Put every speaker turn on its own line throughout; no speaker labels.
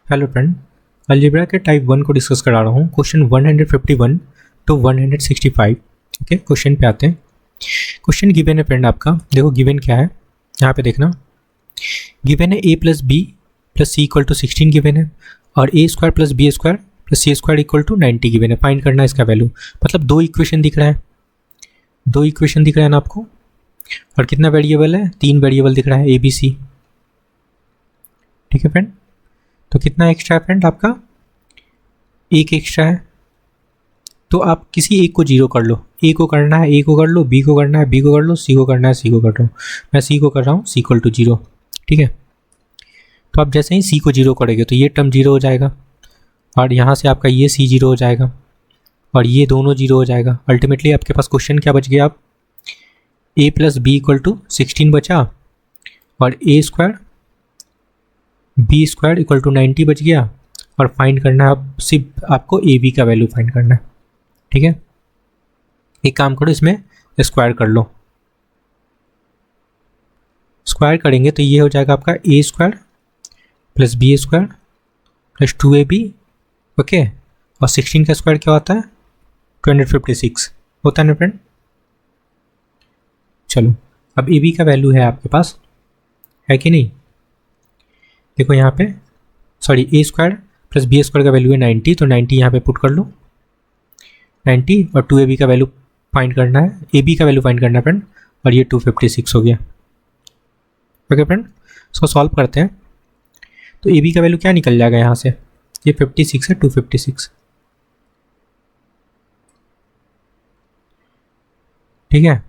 Hello friend, algebra के type 1 को discuss करा रहा हूँ। Question 151 to 165। ओके, क्वेश्चन पे आते हैं। क्वेश्चन गिवन है फ्रेंड आपका। देखो गिवन क्या है, यहाँ पे देखना। गिवन है a plus b plus c equal to 16 given है, और a square plus b square plus c square equal to 90 given है। फाइंड करना है इसका वैल्यू। मतलब दो इक्वेशन दिख रहा है, दो इक्वेशन दिख रहा है ना आपको। और कितना वेरिएबल है? 3 वेरिएबल दिख रहा है, ए बी सी। ठीक है फ्रेंड, तो कितना एक्स्ट्रा है फ्रेंड आपका? एक एक्स्ट्रा है। तो आप किसी एक को जीरो कर लो। ए को करना है, ए को कर लो, बी को करना है, बी को कर लो, सी को करना है, सी को कर लो। मैं सी को कर रहा हूँ, सी इक्वल टू जीरो। ठीक है, तो आप जैसे ही सी को जीरो करेंगे तो ये टर्म जीरो हो जाएगा, और यहाँ से आपका ये सी जीरो हो जाएगा, और ये दोनों जीरो हो जाएगा। अल्टीमेटली आपके पास क्वेश्चन क्या बच गया? आप a plus b equal to 16 बचा, और a square b square equal to 90 बच गया। और फाइंड करना है अब सिर्फ आपको ए बी का वैल्यू फाइंड करना है। ठीक है, एक काम करो, इसमें स्क्वायर कर लो। स्क्वायर करेंगे तो ये हो जाएगा आपका a square plus b square plus 2ab। Okay, और 16 का स्क्वायर क्या होता है? 256 होता है ना फ्रेंड। चलो, अब ए बी का वैल्यू है आपके पास, है कि नहीं? देखो यहाँ पे, सॉरी, ए स्क्वायर प्लस बी स्क्वायर का वैल्यू है 90, तो 90 यहाँ पे पुट कर लो 90, और 2ab का वैल्यू फाइंड करना है, ए बी का वैल्यू फाइंड करना है फ्रेंड, और ये 256 हो गया। ओके फ्रेंड, इसको सॉल्व करते हैं। तो ए बी का वैल्यू क्या निकल जाएगा यहाँ से? ये 56 है, 256। ठीक है,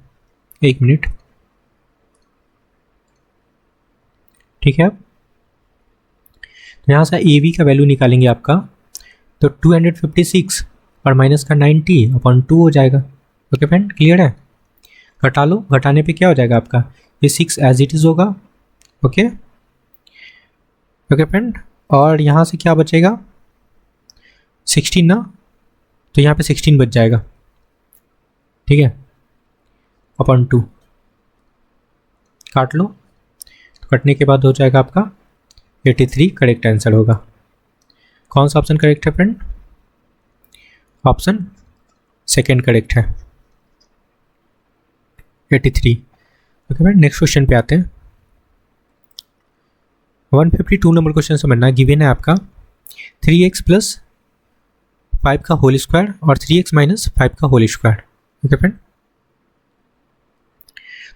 एक मिनट। ठीक है, तो यहाँ से ए बी का वैल्यू निकालेंगे आपका, तो 256 और माइनस का 90/2 हो जाएगा। ओके फ्रेंड, क्लियर है? घटा लो, घटाने पे क्या हो जाएगा आपका? ये 6 एज इट इज़ होगा। ओके ओके फ्रेंड, और यहाँ से क्या बचेगा? 16 ना, तो यहाँ पे 16 बच जाएगा। ठीक है, /2 काट लो, तो कटने के बाद हो जाएगा आपका 83 करेक्ट आंसर होगा। कौन सा ऑप्शन करेक्ट है फ्रेंड? ऑप्शन सेकेंड करेक्ट है, 83। ओके फ्रेंड, नेक्स्ट क्वेश्चन पे आते हैं। 152 नंबर क्वेश्चन समझना। गिवन है आपका 3x प्लस 5 का होल स्क्वायर और 3x माइनस 5 का होल स्क्वायर। ओके फ्रेंड,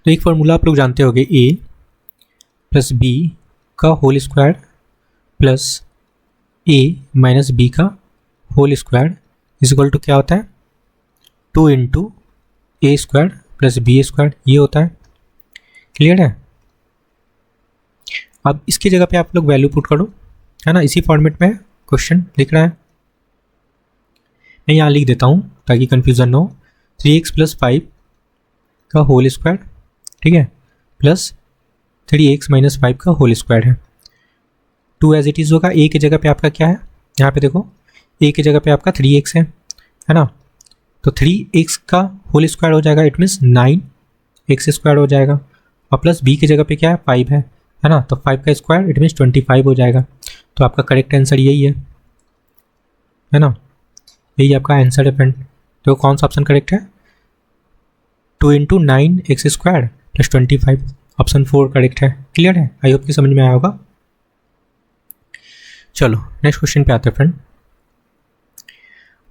तो एक फॉर्मूला आप लोग जानते होंगे, a प्लस बी का whole square plus a minus b का whole square is equal to क्या होता है? 2 into a square plus b square, ये होता है। क्लियर है? अब इसकी जगह पे आप लोग वैल्यू पुट करो, है ना। इसी फॉर्मेट में क्वेश्चन लिख रहा है, मैं यहाँ लिख देता हूँ ताकि कंफ्यूजन ना हो। 3x प्लस 5 का होल स्क्वायर, ठीक है, प्लस 3x माइनस 5 का होल स्क्वायर है। 2 एज इट इज़ होगा। a की जगह पे आपका क्या है? यहाँ पे देखो, a की जगह पे आपका 3x है ना। तो 3x का होल स्क्वायर हो जाएगा, इट मीन्स 9x स्क्वायर हो जाएगा। और प्लस b की जगह पे क्या है? 5 है ना। तो 5 का स्क्वायर इट मीन्स 25 हो जाएगा। तो आपका करेक्ट आंसर यही है ना। यही आपका आंसर है फ्रेंड। तो कौन सा ऑप्शन करेक्ट है? 2 into 9x square plus 25, option 4 correct है। क्लियर है? आई होप कि समझ में आया होगा। चलो नेक्स्ट क्वेश्चन पे आते हैं फ्रेंड।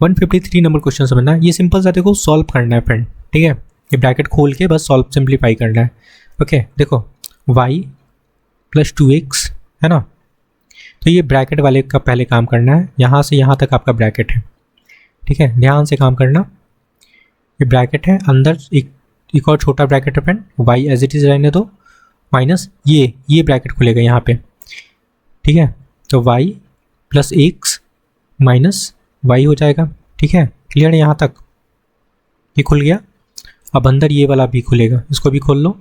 153 नंबर क्वेश्चन समझना। ये सिंपल सा देखो, सॉल्व करना है फ्रेंड। ठीक है, ये ब्रैकेट खोल के बस सॉल्व सिंप्लीफाई करना है। ओके, देखो y प्लस 2x है ना। तो ये ब्रैकेट वाले का पहले काम करना है, यहाँ से यहाँ तक आपका ब्रैकेट है। ठीक है, ध्यान से काम करना। ये ब्रैकेट है, अंदर एक और छोटा ब्रैकेट है friend, y as it is रहने दो, माइनस ये ब्रैकेट खुलेगा यहाँ पे। ठीक है, तो y plus x minus y हो जाएगा। ठीक है, क्लियर है? यहाँ तक ये खुल गया। अब अंदर ये वाला भी खुलेगा, इसको भी खोल लो,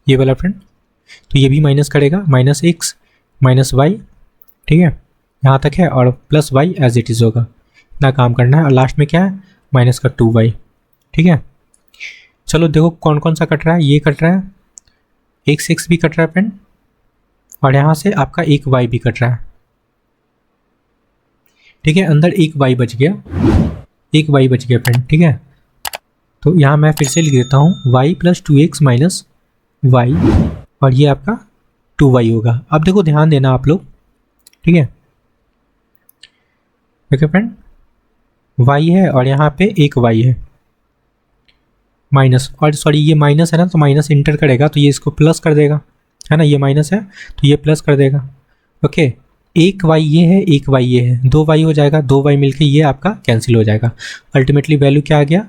ये वाला फ्रेंड। तो ये भी माइनस करेगा, माइनस x माइनस y। ठीक है, यहाँ तक है, और plus y as it is होगा। इतना काम करना है, और लास्ट में क्या है? माइनस का 2y। ठीक है, चलो देखो कौन कौन सा कट रहा है। ये कट रहा है, x भी कट रहा है फ्रेंड, और यहाँ से आपका एक y भी कट रहा है। ठीक है, अंदर एक वाई बच गया, एक वाई बच गया फ्रेंड, ठीक है। तो यहाँ मैं फिर से लिख देता हूँ Y plus 2x minus Y, और ये आपका 2y होगा। अब देखो ध्यान देना आप लोग, ठीक है, ओके फ्रेंड, y है और यहाँ पे एक y है माइनस, और सॉरी ये माइनस है ना, तो माइनस इंटर करेगा तो ये इसको प्लस कर देगा, है ना, ये माइनस है तो ये प्लस कर देगा, ओके। एक y ये है, एक y ये है, दो y हो जाएगा, दो y मिलके ये आपका कैंसिल हो जाएगा। अल्टीमेटली वैल्यू क्या आ गया,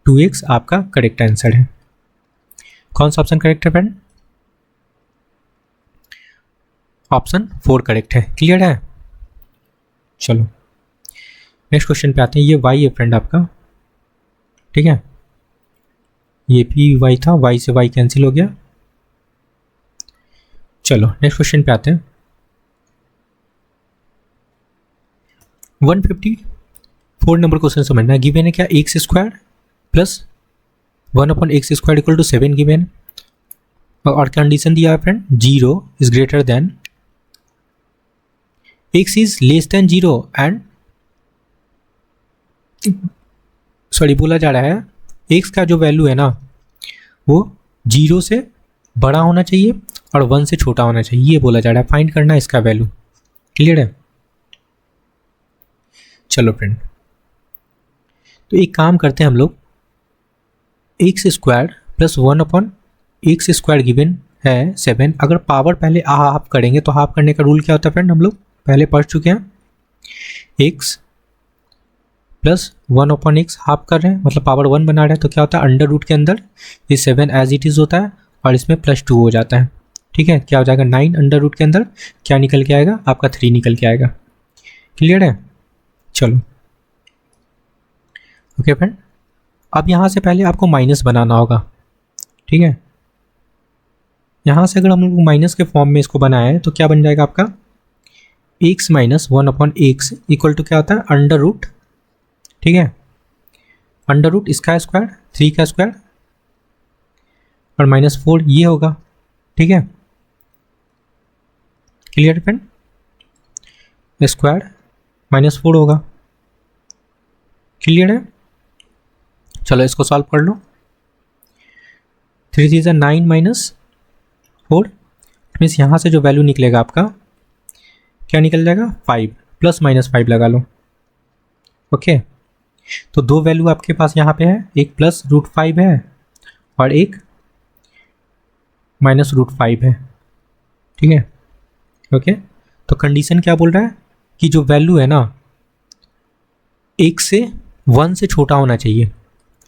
2x आपका करेक्ट आंसर है। कौन सा ऑप्शन करेक्ट है फ्रेंड, ऑप्शन 4 करेक्ट है, क्लियर है। चलो नेक्स्ट क्वेश्चन पे आते हैं। ये y है फ्रेंड आपका, ठीक है, ये भी y था, y से y कैंसिल हो गया। चलो नेक्स्ट क्वेश्चन पे आते हैं। 154 नंबर क्वेश्चन समझना है। गिवन है क्या, x square plus 1/x² equal to 7 given, और कंडीशन दिया है friend 0 is greater than x is less than 0 and, sorry बोला जा रहा है x का जो वैल्यू है ना वो 0 से बड़ा होना चाहिए और 1 से छोटा होना चाहिए, ये बोला जा रहा है। फाइंड करना है इसका वैल्यू, क्लियर है। चलो फ्रेंड, तो एक काम करते हैं हम लोग, x² प्लस 1/x² गिवन है 7। अगर पावर पहले हाफ करेंगे तो हाफ करने का रूल क्या होता है फ्रेंड, हम लोग पहले पढ़ चुके हैं। x प्लस 1/x हाफ कर रहे हैं मतलब पावर 1 बना रहे हैं, तो क्या होता है अंडर रूट के अंदर ये 7 एज इट इज़ होता है और इसमें +2 हो जाता है, ठीक है। क्या हो जाएगा 9 अंडर रूट के अंदर क्या निकल के आएगा, आपका 3 निकल के आएगा, क्लियर है। चलो ओके फ्रेंड, अब यहाँ से पहले आपको माइनस बनाना होगा, ठीक है। यहाँ से अगर हम लोग माइनस के फॉर्म में इसको बनाया है तो क्या बन जाएगा आपका x minus 1/x equal to क्या होता है अंडर रूट, ठीक है, अंडर रूट इसका स्क्वायर 3 का स्क्वायर और -4 ये होगा, ठीक है, क्लियर फ्रेंड, स्क्वायर -4 होगा, क्लियर है। चलो इसको सॉल्व कर लो, 3 3 9 -4 मीन्स यहाँ से जो वैल्यू निकलेगा आपका क्या निकल जाएगा 5 प्लस -5 लगा लो, ओके। तो दो वैल्यू आपके पास यहाँ पे है, एक +√5 है और एक -√5 है, ठीक है, ओके। तो कंडीशन क्या बोल रहा है कि जो वैल्यू है ना एक से 1 से छोटा होना चाहिए, है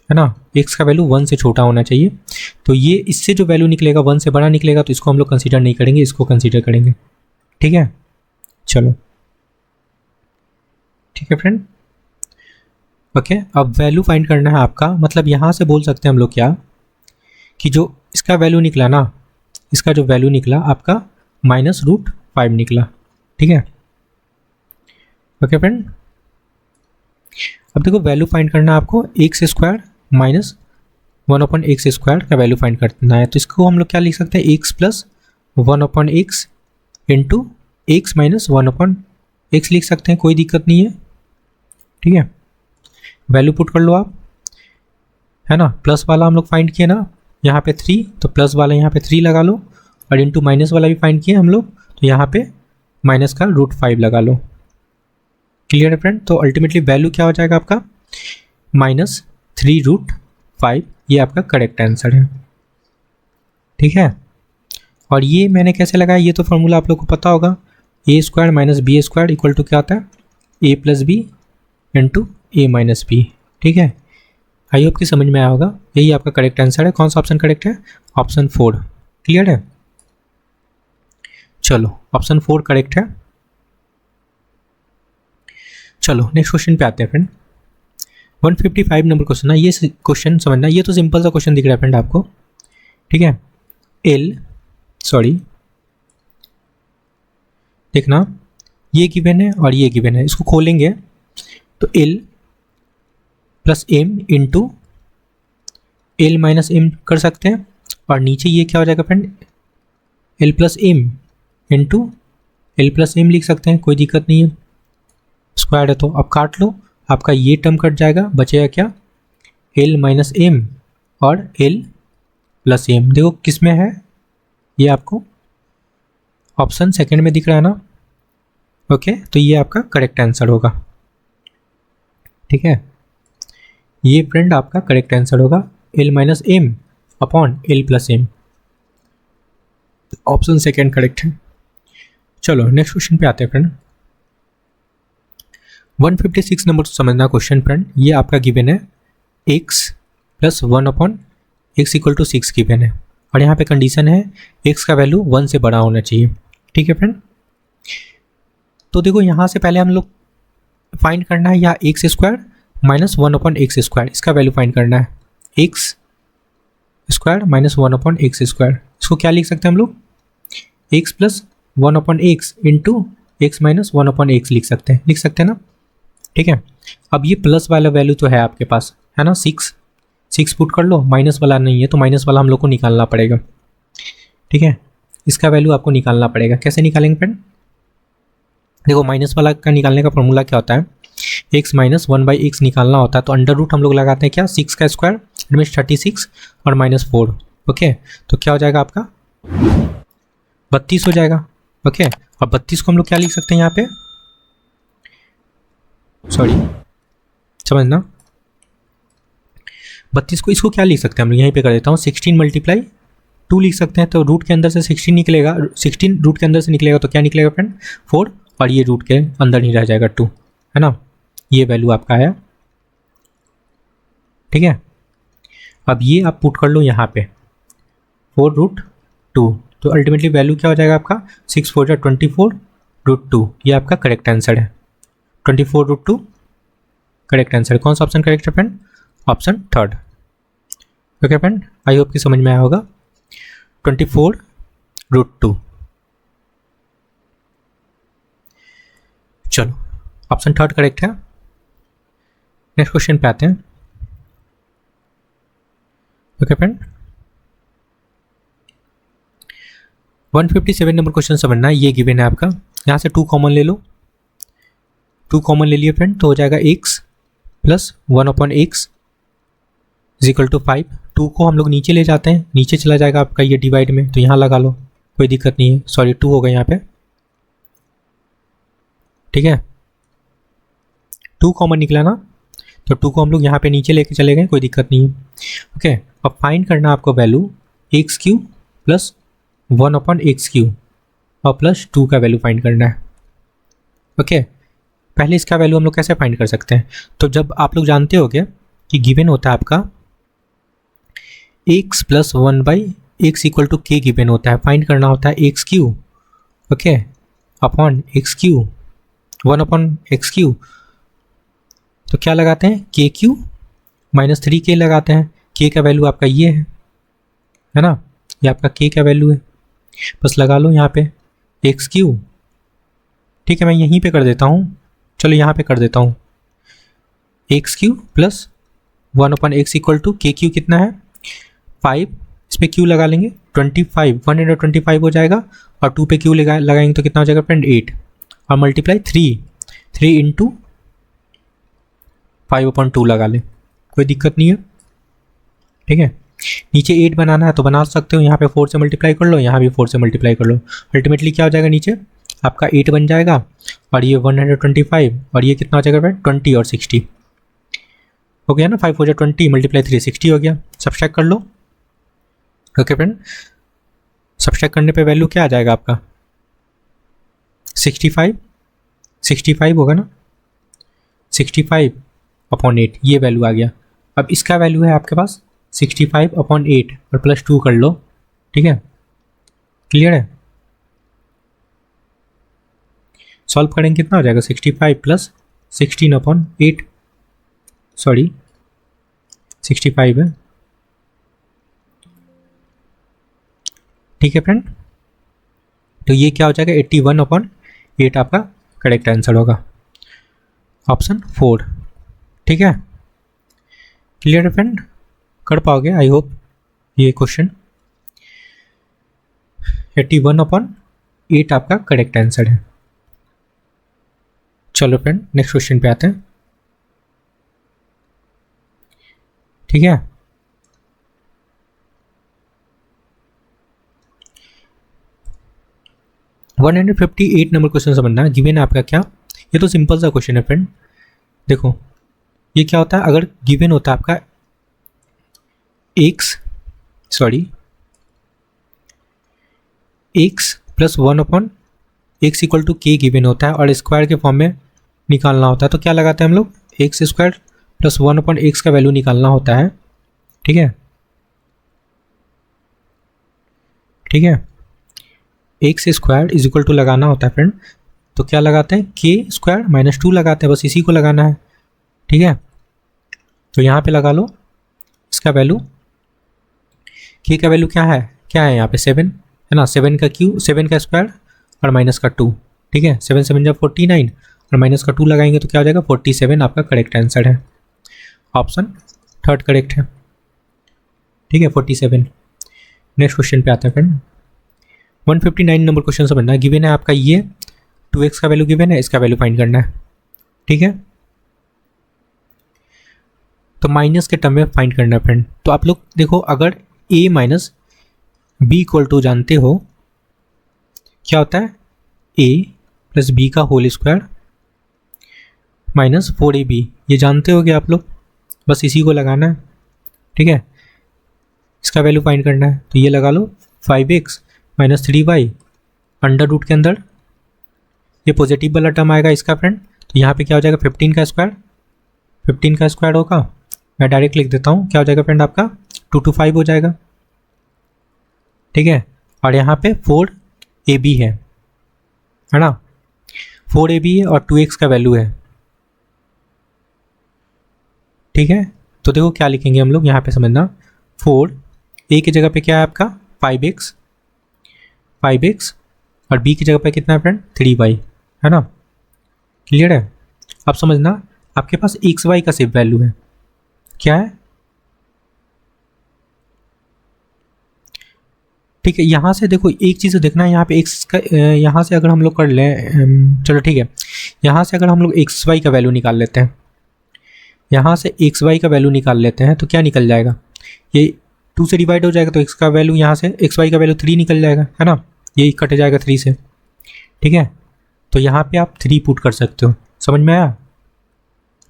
ना, x का वैल्यू 1 से छोटा होना चाहिए। तो ये इससे जो वैल्यू निकलेगा 1 से बड़ा निकलेगा तो इसको हम लोग कंसीडर नहीं करेंगे, इसको कंसीडर करेंगे, ठीक है। चलो ठीक है फ्रेंड, ओके। अब वैल्यू फाइंड करना है आपका, मतलब यहाँ से बोल सकते हैं हम लोग क्या कि जो इसका वैल्यू निकला ना, इसका जो वैल्यू निकला आपका -√5 निकला, ठीक है, ओके फ्रेंड। अब देखो वैल्यू फाइंड करना है आपको, x² माइनस 1/x² का वैल्यू फाइंड करना है। तो इसको हम लोग क्या लिख सकते हैं, x plus 1/x into x minus 1/x लिख सकते हैं, कोई दिक्कत नहीं है, ठीक है। वैल्यू पुट कर लो आप, है ना, प्लस वाला हम लोग फाइंड किए ना यहाँ पे 3, तो प्लस वाला यहाँ पे 3 लगा लो, और इंटू माइनस वाला भी फाइंड किए हम लोग तो यहाँ पे माइनस का √5 लगा लो, क्लियर है फ्रेंड। तो अल्टीमेटली वैल्यू क्या हो जाएगा आपका -3√5, ये आपका करेक्ट आंसर है, ठीक है। और ये मैंने कैसे लगाया, ये तो फॉर्मूला आप लोग को पता होगा, a² minus b² equal to क्या होता है a plus b into a minus b, ठीक है। आई होप कि समझ में आया होगा, यही आपका करेक्ट आंसर है। कौन सा ऑप्शन करेक्ट है, ऑप्शन 4, क्लियर है। चलो ऑप्शन 4 करेक्ट है। चलो नेक्स्ट क्वेश्चन पे आते हैं फ्रेंड। 155 नंबर क्वेश्चन है, ये क्वेश्चन समझना, ये तो सिंपल सा क्वेश्चन दिख रहा है फ्रेंड आपको, ठीक है। देखना ये गिवन है और ये गिवन है, इसको खोलेंगे तो L plus m into L minus m कर सकते हैं, और नीचे ये क्या हो जाएगा friend L plus m into L plus m लिख सकते हैं, कोई दिक्कत नहीं है। स्क्वायर है, तो अब काट लो, आपका ये टर्म कट जाएगा, बचेगा क्या, एल माइनस एम और एल प्लस एम। देखो किस में है, ये आपको ऑप्शन सेकंड में दिख रहा है ना। ओके, तो ये आपका करेक्ट आंसर होगा। ठीक है, ये फ्रेंड आपका करेक्ट आंसर होगा, l minus m upon l plus m. Option second correct है। चलो नेक्स्ट क्वेश्चन पे आते हैं फ्रेंड। 156 नंबर समझना क्वेश्चन फ्रेंड। ये आपका गिवन है x plus 1 upon x equal to 6 given है, और यहाँ पे कंडीशन है x का वैल्यू 1 से बड़ा होना चाहिए। ठीक है फ्रेंड, तो देखो यहाँ से पहले हम लोग फाइंड करना है या x square minus 1 upon x square, इसका वैल्यू फाइंड करना है, x square minus 1 upon x square. इसको क्या लिख सकते हैं हम लोग, x plus 1 upon x into x minus 1 upon x लिख सकते हैं ना। ठीक है, अब ये प्लस वाला वैल्यू तो है आपके पास, है ना, 6 पुट कर लो, माइनस वाला नहीं है तो माइनस वाला हम लोग को निकालना पड़ेगा। ठीक है, इसका वैल्यू आपको निकालना पड़ेगा। कैसे निकालेंगे फ्रेंड, देखो माइनस वाला का निकालने का फॉर्मूला क्या होता है, एक्स माइनस 1/x निकालना होता है, तो अंडर रूट हम लोग लगाते हैं क्या, 6 का स्क्वायर इट मीन्स 36 और माइनस 4। ओके, तो क्या हो जाएगा आपका 32 हो जाएगा। ओके, और 32 को हम लोग क्या लिख सकते हैं यहाँ पे, सॉरी समझना, 32 को इसको क्या लिख सकते हैं हम लोग, यहीं पे कर देता हूँ, 16 मल्टीप्लाई 2 लिख सकते हैं। तो रूट के अंदर से 16 निकलेगा, 16 रूट के अंदर से निकलेगा तो क्या निकलेगा फ्रेंड 4, और ये रूट के अंदर ही रह जाएगा 2, है ना, ये वैल्यू आपका है। ठीक है, अब ये आप पुट कर लो यहाँ पे 4√2, तो अल्टीमेटली वैल्यू क्या हो जाएगा आपका 6 4 24√2, ये आपका करेक्ट आंसर है, 24√2 करेक्ट आंसर। कौन सा ऑप्शन करेक्ट है friend, option third. Okay friend, I hope कि समझ में आया होगा, 24√2। चलो ऑप्शन थर्ड करेक्ट है। नेक्स्ट क्वेश्चन पे आते हैं। ओके फ्रेंड, 157 नंबर क्वेश्चन समझना है। ये गिवन है आपका, यहाँ से 2 कॉमन ले लो, 2 कॉमन ले लिए फ्रेंड, तो हो जाएगा x plus 1 upon x is equal to 5। 2 को हम लोग नीचे ले जाते हैं, नीचे चला जाएगा आपका ये डिवाइड में, तो यहाँ लगा लो, कोई दिक्कत नहीं है। सॉरी 2 हो गया यहाँ पे। ठीक है, 2 कॉमन निकला ना, तो 2 को हम लोग यहाँ पे नीचे लेके चले गए, कोई दिक्कत नहीं है। ओके, अब फाइंड करना आपको value x cube plus 1 upon x Q और प्लस 2 का वैल्यू फाइंड करना है। ओके, पहले इसका वैल्यू हम लोग कैसे फाइंड कर सकते हैं, तो जब आप लोग जानते हो क्या कि गिवन होता है आपका x plus 1/x equal to k given होता है, फाइंड करना होता है x cube, okay, upon x cube 1 upon x cube, तो क्या लगाते हैं के क्यू माइनस 3k लगाते हैं। k का वैल्यू आपका ये है ना, ये आपका k का वैल्यू है, बस लगा लो यहाँ पे एक्स क्यू। ठीक है, मैं यहीं पे कर देता हूँ, चलो यहाँ पे कर देता हूँ, x cube plus 1 upon x equal to k cube कितना है 5, इस पर क्यू लगा लेंगे 25, 125 हो जाएगा, और 2 पे क्यू लगाएंगे तो कितना हो जाएगा फ्रेंड 8, और मल्टीप्लाई 3 इंटू 5/2 लगा लें, कोई दिक्कत नहीं है। ठीक है, नीचे 8 बनाना है तो बना सकते हो, यहाँ पे 4 से मल्टीप्लाई कर लो, यहाँ भी 4 से मल्टीप्लाई कर लो, अल्टीमेटली क्या हो जाएगा नीचे आपका 8 बन जाएगा, और ये 125, और ये कितना हो जाएगा फ्रेंड 20 और 60 हो गया ना, 5 हो जाए 20 मल्टीप्लाई 3 60 हो गया, सब्सट्रैक्ट कर लो। ओके फ्रेंड, सब्सट्रैक्ट करने पे वैल्यू क्या आ जाएगा आपका 65 होगा ना, 65 अपॉन 8 ये वैल्यू आ गया। अब इसका वैल्यू है आपके पास 65 अपॉन 8 और प्लस 2 कर लो। ठीक है, क्लियर है, सॉल्व करेंगे कितना हो जाएगा 65 प्लस 16 अपॉन 8, सॉरी 65 है। ठीक है फ्रेंड, तो ये क्या हो जाएगा 81 अपॉन 8 आपका करेक्ट आंसर होगा, ऑप्शन 4। ठीक है, क्लियर है फ्रेंड, कर पाओगे आई होप ये क्वेश्चन। 81 अपॉन 8 आपका करेक्ट आंसर है। चलो फ्रेंड नेक्स्ट क्वेश्चन पे आते हैं। ठीक है, वन 158 नंबर क्वेश्चन समझना। गिवन है आपका क्या, ये तो सिंपल सा क्वेश्चन है फ्रेंड। देखो ये क्या होता है, अगर गिवन होता है आपका x plus 1/x equal to k given होता है और स्क्वायर के फॉर्म में निकालना होता है, तो क्या लगाते हैं हम लोग, एक्स स्क्वायर प्लस 1/x का वैल्यू निकालना होता है। ठीक है, ठीक है, x square is equal to लगाना होता है फ्रेंड, तो क्या लगाते हैं, के स्क्वायर माइनस 2 लगाते हैं, बस इसी को लगाना है। ठीक है, तो यहाँ पे लगा लो इसका वैल्यू, के का वैल्यू क्या है यहाँ पे 7 है ना, 7 का क्यू, 7 का स्क्वायर और माइनस का 2। ठीक है, 7 7 जब 49 और माइनस का 2 लगाएंगे तो क्या हो जाएगा 47, आपका करेक्ट आंसर है, ऑप्शन थर्ड करेक्ट है। ठीक है, 47। नेक्स्ट क्वेश्चन पे आता है फ्रेंड, 159 नंबर क्वेश्चन समझना। गिवन है आपका ये 2x का वैल्यू गिवन है, इसका वैल्यू फाइंड करना है। ठीक है, तो माइनस के टर्म में फाइंड करना है फ्रेंड। तो आप लोग देखो, अगर a minus b equal to जानते हो क्या होता है, a प्लस बी का होल स्क्वायर माइनस 4ab, ये जानते हो कि आप लोग, बस इसी को लगाना है। ठीक है, इसका वैल्यू फाइंड करना है, तो ये लगा लो 5x minus 3y under root के अंदर, ये पॉजिटिव वाला टर्म आएगा इसका फ्रेंड, तो यहाँ पे क्या हो जाएगा 15 का स्क्वायर, 15 का स्क्वायर होगा, मैं डायरेक्ट लिख देता हूँ, क्या हो जाएगा फ्रेंड आपका 2 to 5 हो जाएगा। ठीक है, और यहाँ पे 4ab है ना, 4ab है और 2x का वैल्यू है। ठीक है, तो देखो क्या लिखेंगे हम लोग यहाँ पे समझना, 4a की जगह पे क्या है आपका 5x और b की जगह पे कितना है फ्रेंड 3y, है ना, क्लियर है। अब समझना आपके पास xy का सिर्फ वैल्यू है, क्या है, ठीक है। यहाँ से देखो एक चीज़ देखना है, यहाँ पे x का, यहाँ से अगर हम लोग कर लें, चलो ठीक है, यहाँ से अगर हम लोग xy का वैल्यू निकाल लेते हैं, यहाँ से xy का वैल्यू निकाल लेते हैं तो क्या निकल जाएगा, ये 2 से डिवाइड हो जाएगा, तो x का वैल्यू यहाँ से xy का वैल्यू 3 निकल जाएगा, है ना, ये कट जाएगा 3 से। ठीक है, तो यहाँ पे आप 3 पुट कर सकते हो, समझ में आया,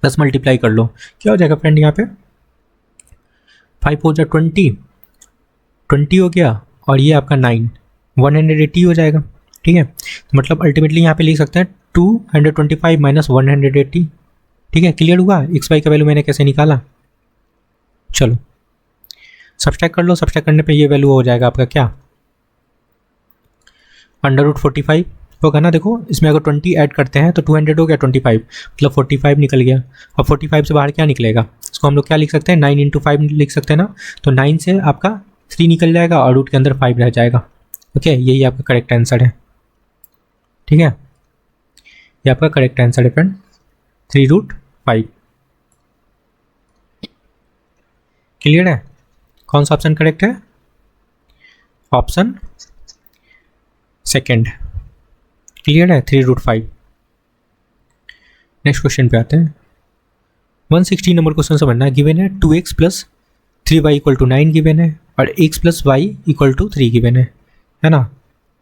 प्लस मल्टीप्लाई कर लो, क्या हो जाएगा फ्रेंड यहाँ पे 5 4 जा 20 हो गया, और ये आपका 9 180 हो जाएगा। ठीक है, तो मतलब अल्टीमेटली यहाँ पे लिख सकते हैं 225 माइनस 180। ठीक है, क्लियर हुआ एक्स वाई का वैल्यू मैंने कैसे निकाला। चलो सब्सट्रैक्ट कर लो, सब्सट्रैक्ट करने पे ये वैल्यू हो जाएगा आपका क्या, √45 होगा ना। देखो इसमें अगर 20 ऐड करते हैं तो 200 हो गया, 25 मतलब 45 निकल गया। अब 45 से बाहर क्या निकलेगा, इसको हम लोग क्या लिख सकते हैं 9 × 5 लिख सकते हैं ना, तो 9 से आपका 3 निकल जाएगा और रूट के अंदर 5 रह जाएगा। ओके, यही आपका करेक्ट आंसर है। ठीक है, ये आपका करेक्ट आंसर है फ्रेंड, 3√5। क्लियर है, कौन सा ऑप्शन करेक्ट है, ऑप्शन सेकेंड। क्लियर है, 3√5। नेक्स्ट क्वेश्चन पे आते हैं, 160 नंबर क्वेश्चन समझना। गिवन है 2x + 3y = 9 गिवन है और x + y = 3 गिवन है ना।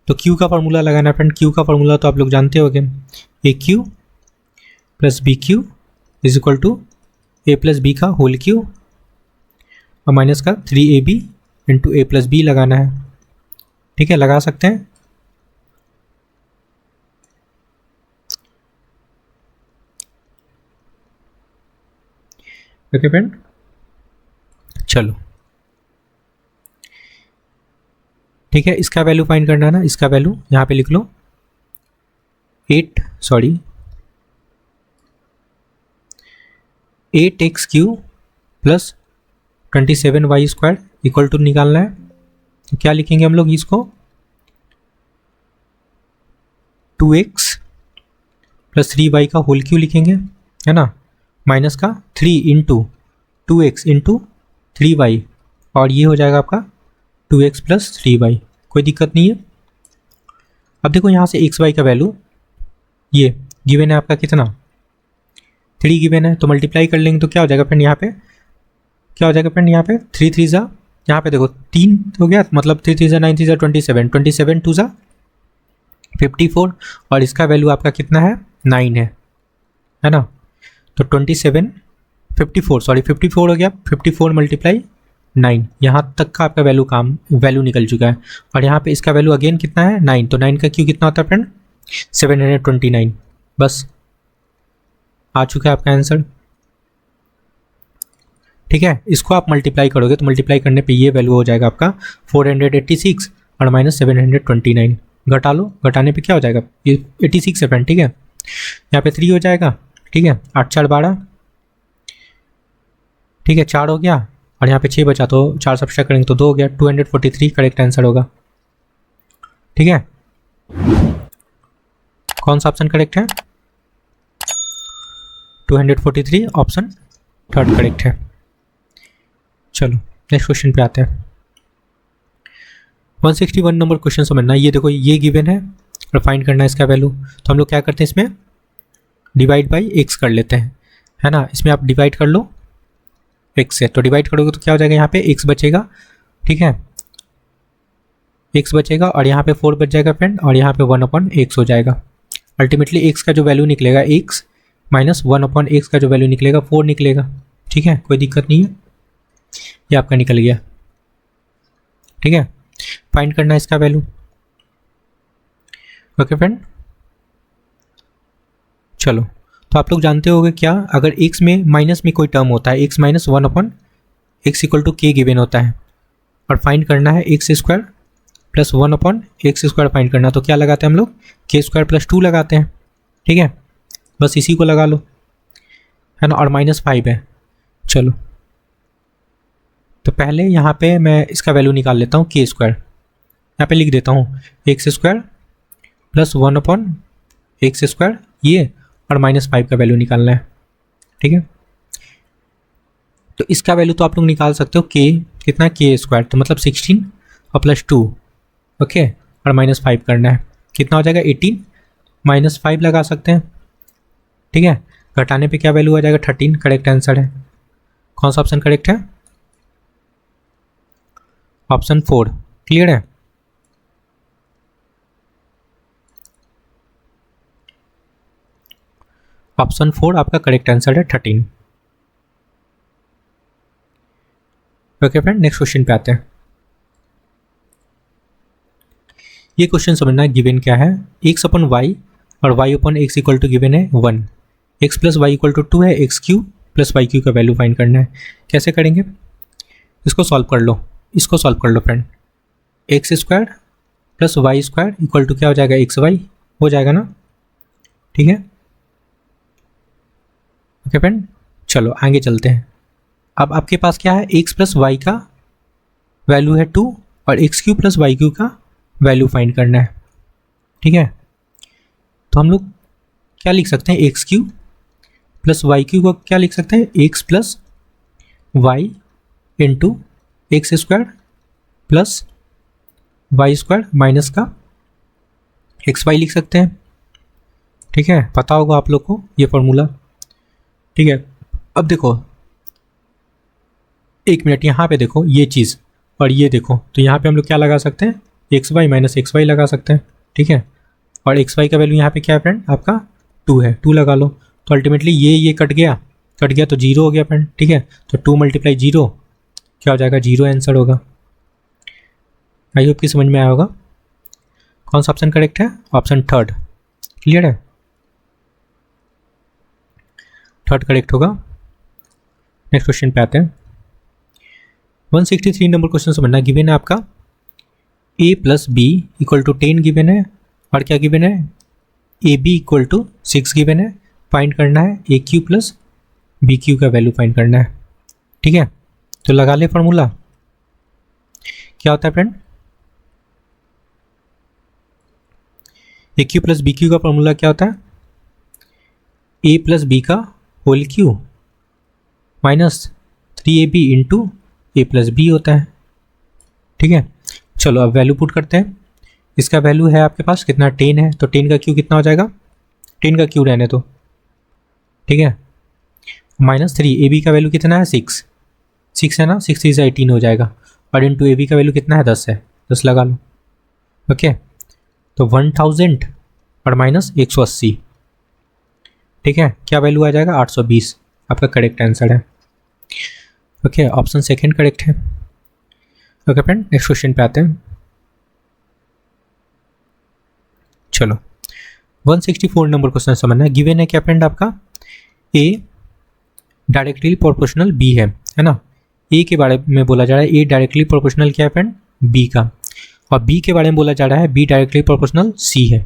तो q का फार्मूला लगाना फ्रेंड, q का फार्मूला तो आप लोग जानते होंगे, aq + bq = a + b का होल क्यू और माइनस का 3ab × a + b लगाना है। ठीक है, लगा सकते हैं। ओके फ्रेंड, चलो ठीक है, इसका वैल्यू फाइंड करना है ना, इसका वैल्यू यहाँ पे लिख लो 8x³ + 27y² = निकालना है। तो क्या लिखेंगे हम लोग इसको, 2x + 3y का होल क्यू लिखेंगे, है ना, माइनस का 3 × 2x × 3y और ये हो जाएगा आपका 2x + 3y। कोई दिक्कत नहीं है। अब देखो यहाँ से xy का वैल्यू ये गिवन है आपका कितना 3 गिवन है तो मल्टीप्लाई कर लेंगे तो क्या हो जाएगा फ्रेंड, यहाँ पे क्या हो जाएगा फ्रेंड, यहाँ पे 3 3 जा, यहाँ पे देखो 3 हो गया, मतलब 3 3 जा 9 3 जा 27, 27 2 जा 54, और इसका वैल्यू आपका कितना है 9 है ना। तो 27 54 सॉरी 54 हो गया, 54 मल्टीप्लाई 9, यहाँ तक का आपका वैल्यू निकल चुका है। और यहाँ पे इसका वैल्यू अगेन कितना है 9, तो 9 का क्यू कितना होता है फ्रेंड 729। बस आ चुका है आपका आंसर। ठीक है, इसको आप मल्टीप्लाई करोगे तो मल्टीप्लाई करने पे ये वैल्यू हो जाएगा आपका 486 और माइनस 729। घटा लो, घटाने पे क्या हो जाएगा, ये 86 है फ्रेंड। ठीक है, यहाँ पे 3 हो जाएगा। ठीक है, 8 4 12, ठीक है 4 हो गया, और यहाँ पे 6 बचा तो 4 सब्ट्रैक्ट करेंगे तो 2 हो गया, 243 करेक्ट आंसर होगा। ठीक है, कौन सा ऑप्शन करेक्ट है, 243 ऑप्शन थर्ड करेक्ट है। चलो नेक्स्ट क्वेश्चन पे आते हैं। 161 नंबर क्वेश्चन समझना। ये देखो ये गिवन है और फाइंड करना है इसका वैल्यू, तो हम लोग क्या करते हैं इसमें डिवाइड बाई एक्स कर लेते हैं, है ना। इसमें आप डिवाइड कर लो एक्स से, तो डिवाइड करोगे तो क्या हो जाएगा, यहाँ पे एक्स बचेगा। ठीक है, एक्स बचेगा और यहाँ पे 4 बच जाएगा फ्रेंड, और यहाँ पे 1/x हो जाएगा। अल्टीमेटली एक्स का जो वैल्यू निकलेगा एक्स माइनस 1/x का जो वैल्यू निकलेगा 4 निकलेगा। ठीक है, कोई दिक्कत नहीं है, ये आपका निकल गया। ठीक है, फाइंड करना है इसका वैल्यू। ओके फ्रेंड, चलो तो आप लोग जानते होंगे क्या, अगर x में माइनस में कोई टर्म होता है, x minus 1/x equal to k given होता है, और फाइंड करना है x square plus 1/x square find करना, तो क्या लगाते हैं हम लोग k स्क्वायर प्लस 2 लगाते हैं। ठीक है, बस इसी को लगा लो, है ना, और -5 है। चलो तो पहले यहाँ पे मैं इसका वैल्यू निकाल लेता हूँ, k स्क्वायर यहाँ पे लिख देता हूँ x square plus 1/x square ये, और -5 का वैल्यू निकालना है। ठीक है, तो इसका वैल्यू तो आप लोग निकाल सकते हो k कितना, k स्क्वायर तो मतलब 16 और प्लस 2, ओके, और -5 करना है, कितना हो जाएगा 18, -5 लगा सकते हैं। ठीक है, घटाने पे क्या वैल्यू आ जाएगा 13, करेक्ट आंसर है। कौन सा ऑप्शन करेक्ट है, ऑप्शन 4। क्लियर है, ऑप्शन 4 आपका करेक्ट आंसर है 13। ओके फ्रेंड, नेक्स्ट क्वेश्चन पे आते हैं। ये क्वेश्चन समझना है, गिवन क्या है, x/y और y/x इक्वल टू गिवन है 1, x plus y equal to 2 है, x³ प्लस y³ का वैल्यू फाइंड करना है। कैसे करेंगे, इसको सॉल्व कर लो, इसको सॉल्व कर लो friend. X square plus y square equal to क्या हो जाएगा, xy हो जाएगा ना। ठीक है, ओके फ्रेंड, चलो आगे चलते हैं। अब आपके पास क्या है, x प्लस वाई का वैल्यू है 2 और x³ प्लस y³ का वैल्यू फाइंड करना है। ठीक है, तो हम लोग क्या लिख सकते हैं, x³ प्लस y³ को क्या लिख सकते हैं, x plus y into x square plus y square minus का xy लिख सकते हैं। ठीक है, पता होगा आप लोग को ये फॉर्मूला। ठीक है, अब देखो एक मिनट, यहाँ पे देखो ये चीज़ और ये देखो, तो यहाँ पे हम लोग क्या लगा सकते हैं, xy माइनस xy लगा सकते हैं। ठीक है, और xy का वैल्यू यहाँ पे क्या है फ्रेंड, आपका 2 है, 2 लगा लो, तो अल्टीमेटली ये कट गया तो 0 हो गया फ्रेंड। ठीक है, तो 2 × 0 क्या हो जाएगा, 0 आंसर होगा। आई होप कि समझ में आया होगा। कौन सा ऑप्शन करेक्ट है, ऑप्शन 3। क्लियर है, 3 करेक्ट होगा। नेक्स्ट क्वेश्चन पे आते हैं। 163 नंबर क्वेश्चन समझना, गिवन है आपका a plus b equal to 10 given है, और क्या गिवन है, ab इक्वल टू 6 गिवन है। फाइंड करना है aq प्लस bq का वैल्यू फाइंड करना है। ठीक है, तो लगा ले फॉर्मूला, क्या होता है फ्रेंड, aq प्लस bq का फॉर्मूला क्या होता है, a प्लस b का whole cube minus 3ab into a plus b होता है। ठीक है, चलो अब वैल्यू पुट करते हैं। इसका वैल्यू है आपके पास कितना, 10 है, तो 10 का क्यू कितना हो जाएगा, 10 का क्यू रहने दो। ठीक है, -3, ए बी का वैल्यू कितना है 6, 6 है ना, 6 3 से 18 हो जाएगा, और इंटू ए बी का वैल्यू कितना है 10 है, 10 लगा लो। ओके, तो 1000 और माइनस 180, ठीक है, क्या वैल्यू आ जाएगा 820, आपका करेक्ट आंसर है। ओके, ऑप्शन सेकंड करेक्ट है। ओके फ्रेंड, नेक्स्ट क्वेश्चन पे आते हैं। चलो 164 नंबर क्वेश्चन समझना है। गिवन है क्या फ्रेंड आपका, ए डायरेक्टली प्रोपोर्शनल बी है ना, ए के बारे में बोला जा रहा है ए डायरेक्टली प्रोपोर्शनल क्या है फ्रेंड, बी का, और बी के बारे में बोला जा रहा है बी डायरेक्टली प्रोपोर्शनल सी है,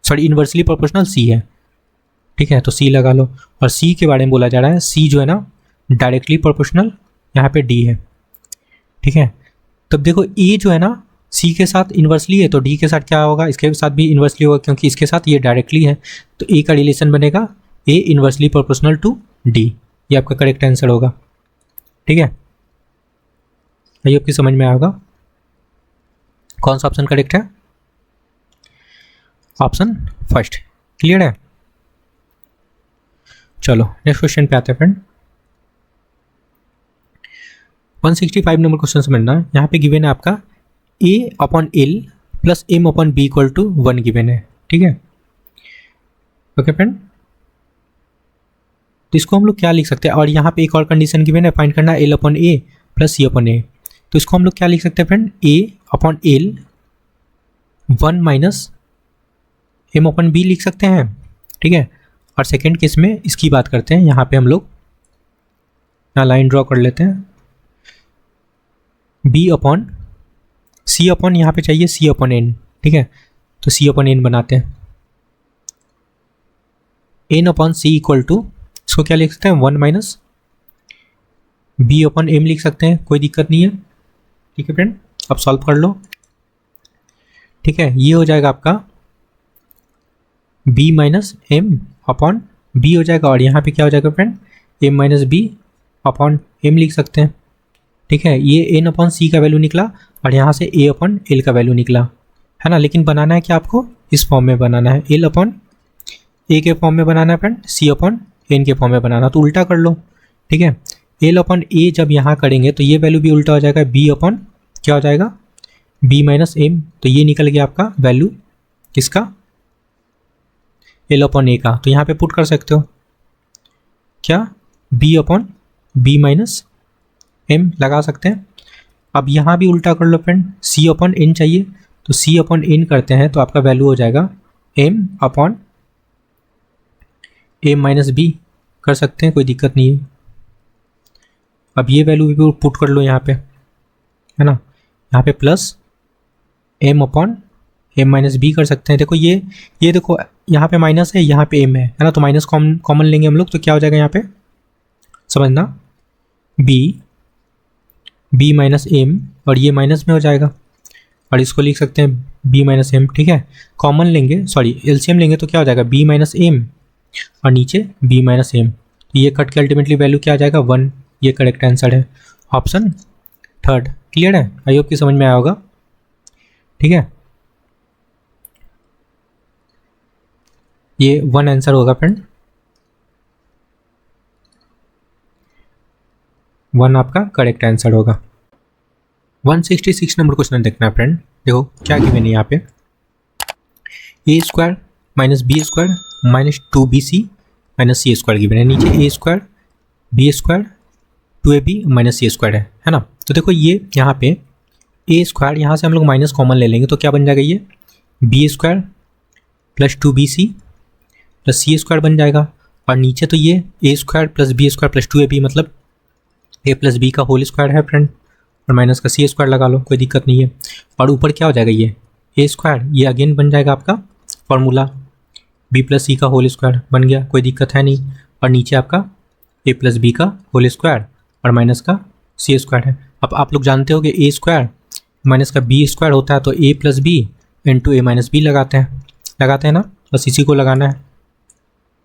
सॉरी इन्वर्सली प्रोपोर्शनल सी है, ठीक है, तो सी लगा लो। और सी के बारे में बोला जा रहा है सी जो है ना डायरेक्टली प्रोपोर्शनल यहाँ पे डी है, ठीक है। तब देखो ए जो है ना सी के साथ इन्वर्सली है, तो डी के साथ क्या होगा, इसके साथ भी इन्वर्सली होगा, क्योंकि इसके साथ ये डायरेक्टली है, तो ए का रिलेशन बनेगा ए इन्वर्सली प्रोपोर्शनल टू डी, ये आपका करेक्ट आंसर होगा, ठीक है। ये आपकी समझ में आएगा कौन सा ऑप्शन करेक्ट है, ऑप्शन फर्स्ट, क्लियर है। चलो नेक्स्ट क्वेश्चन पे आते हैं फ्रेंड। 165 नंबर क्वेश्चन समझना, यहाँ पे गिवन है आपका a upon l plus m upon b equal to 1 given है, ठीक है। ओके फ्रेंड, तो इसको हम लोग क्या लिख सकते हैं, और यहाँ पे एक और कंडीशन गिवन है, फाइंड करना l upon a plus c upon a, तो इसको हम लोग क्या लिख सकते हैं friend, a upon l 1 minus m upon b लिख सकते हैं, ठीक है। और सेकेंड केस में इसकी बात करते हैं, यहाँ पे हम लोग यहाँ लाइन ड्रॉ कर लेते हैं, बी अपॉन सी अपॉन यहाँ पे चाहिए सी अपॉन एन, ठीक है, तो सी अपॉन एन बनाते हैं, n upon c equal to, इसको क्या लिख सकते हैं 1 माइनस बी अपॉन एम लिख सकते हैं, कोई दिक्कत नहीं है, ठीक है फ्रेंड। अब सॉल्व कर लो, ठीक है, ये हो जाएगा आपका b minus m upon b हो जाएगा, और यहाँ पे क्या हो जाएगा friend, m minus b upon m लिख सकते हैं, ठीक है। ये n अपॉन सी का वैल्यू निकला, और यहाँ से a अपॉन एल का वैल्यू निकला, है ना। लेकिन बनाना है क्या आपको, इस फॉर्म में बनाना है, l अपॉन ए के फॉर्म में बनाना है फ्रेंड, c अपॉन एन के फॉर्म में बनाना, तो उल्टा कर लो, ठीक है। l अपॉन ए जब यहाँ करेंगे तो ये वैल्यू भी उल्टा हो जाएगा, b अपॉन क्या हो जाएगा b माइनस एम, तो ये निकल गया आपका वैल्यू किसका, एल अपॉन ए का, तो यहाँ पे पुट कर सकते हो क्या, b upon b minus m लगा सकते हैं। अब यहाँ भी उल्टा कर लो फ्रेंड, c अपॉन एन चाहिए, तो c अपॉन एन करते हैं, तो आपका वैल्यू हो जाएगा m upon m minus b, कर सकते हैं, कोई दिक्कत नहीं है। अब ये वैल्यू भी पुट कर लो यहाँ पे, है ना, यहाँ पे plus m upon m minus b कर सकते हैं। देखो ये देखो यहाँ पे माइनस है, यहाँ पे m है ना, तो माइनस कॉमन लेंगे हम लोग, तो क्या हो जाएगा यहाँ पे समझना, b माइनस एम, और ये माइनस में हो जाएगा, और इसको लिख सकते हैं b माइनस एम, ठीक है। कॉमन लेंगे, सॉरी एलसीएम लेंगे, तो क्या हो जाएगा b माइनस एम और नीचे b माइनस एम, तो ये कट के अल्टीमेटली वैल्यू क्या आ जाएगा 1, ये करेक्ट आंसर है, ऑप्शन थर्ड, क्लियर है। आई होप की समझ में आया होगा, ठीक है। ये 1 आंसर होगा फ्रेंड, 1 आपका करेक्ट आंसर होगा। 166 नंबर क्वेश्चन देखना है फ्रेंड, देखो क्या गिवन है यहाँ पे, a square minus b square minus 2bc minus c square given है, नीचे a square b square 2ab minus c square है ना। तो देखो ये यहाँ पे ए स्क्वायर, यहाँ से हम लोग माइनस कॉमन ले लेंगे, तो क्या बन जाएगा, ये b square plus 2bc plus c square बन जाएगा, और नीचे तो ये a square plus b square plus 2ab, मतलब ए प्लस बी का होल स्क्वायर है फ्रेंड, और माइनस का सी स्क्वायर लगा लो, कोई दिक्कत नहीं है। और ऊपर क्या हो जाएगा, ये ए स्क्वायर, ये अगेन बन जाएगा आपका फॉर्मूला, बी प्लस सी का होल स्क्वायर बन गया, कोई दिक्कत है नहीं, और नीचे आपका ए प्लस बी का होल स्क्वायर और माइनस का सी स्क्वायर है। अब आप लोग जानते हो कि ए स्क्वायर माइनस का बी स्क्वायर होता है, तो ए प्लस बी इंटू ए माइनस बी लगाते हैं ना, बस इसी को लगाना है।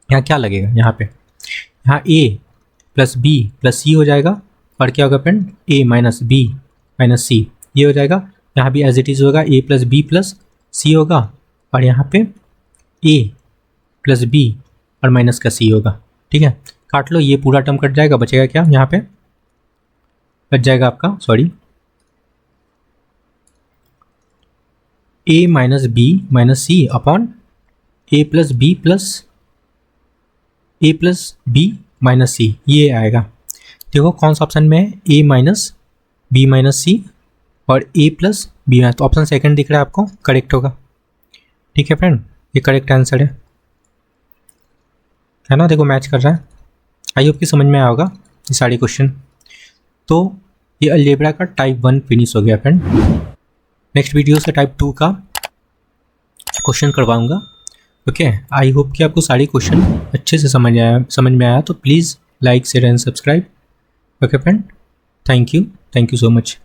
यहाँ क्या लगेगा, यहाँ पे यहाँ ए प्लस बी प्लस सी हो जाएगा, और क्या होगा फ्रेंड, ए माइनस बी माइनस सी, ये हो जाएगा। यहाँ भी एज इट इज़ होगा, ए प्लस बी प्लस सी होगा, और यहाँ पे ए प्लस बी और माइनस का सी होगा, ठीक है। काट लो, ये पूरा टर्म कट जाएगा, बचेगा क्या यहाँ पे, बच जाएगा आपका, sorry, a minus b minus c upon a plus b minus c, ये आएगा। देखो कौन सा ऑप्शन में है, a minus b minus c और a प्लस बी माइनस, तो ऑप्शन सेकंड दिख रहा है आपको, करेक्ट होगा। ठीक है फ्रेंड, ये करेक्ट आंसर है ना, देखो मैच कर रहा है। आई होप कि समझ में आया होगा ये सारे क्वेश्चन। तो ये अलजेब्रा का टाइप 1 फिनिश हो गया फ्रेंड। नेक्स्ट वीडियो से टाइप 2 का क्वेश्चन करवाऊंगा। ओके, आई होप कि आपको सारी क्वेश्चन अच्छे से समझ में आया। तो please like share and subscribe. Okay friend, thank you so much.